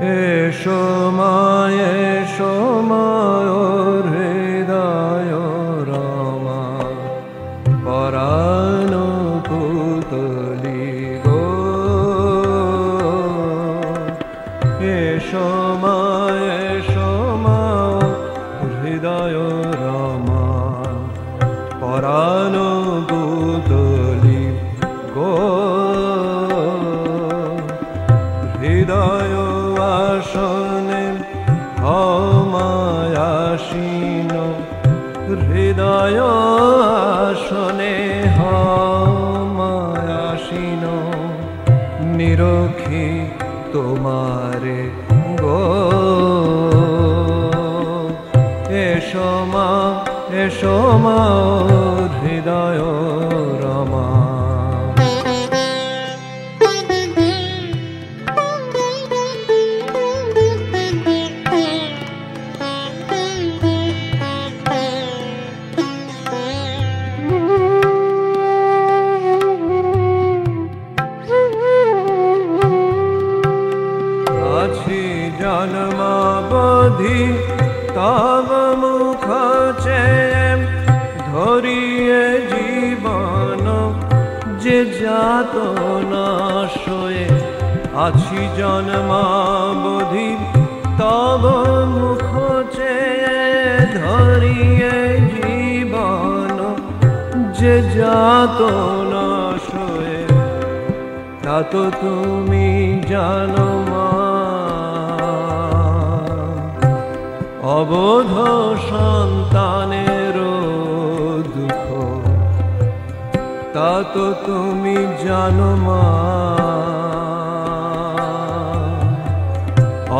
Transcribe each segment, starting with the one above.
এসো মা এসো মা ওর হৃদয় রমা পরাণ পুতলি গো। এসো মা এসো মা হৃদয় রমা পরাণ পুতলি গো। হৃদয় আসনে হমায়াসীন হৃদয় আসনে হমায়াসীন নিরখি তোমারে গো। এসো মা এসো মা হৃদয় রমা। জন্মাবধি তব মুখ চেয়ে ধরিয়ে জীবন যে যাত না শোয়ে। আছি জন্মাবধি তব মুখ চেয়ে ধরিয়ে জীবন যে যাত না শোয়ে। তা তো তুমি জানো মা অবোধ সন্তানের দুঃখ। তা তো তুমি জানো মা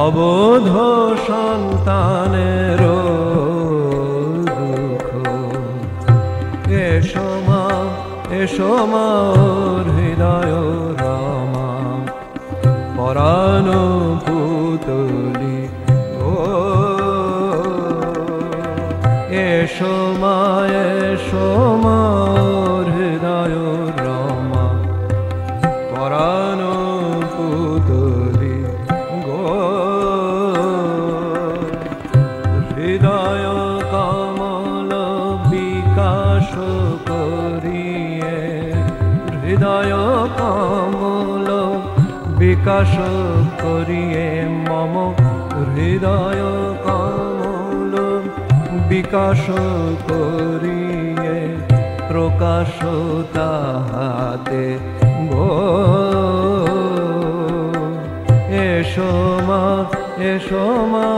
অবোধ সন্তানের দুঃখ। এসো মা এসো মা হৃদয় রমা পরাণ পুতলি গো। এসো মা এসো মা হৃদয় রমা পরাণ পুতলি গো। হৃদয় কমল বিকাশ করিয়ে হৃদয় কমল বিকাশ করিয়ে মম হৃদয় কমল বিকাশ করিয়ে প্রকাশ তাহাতে গো। এসো মা এসো মা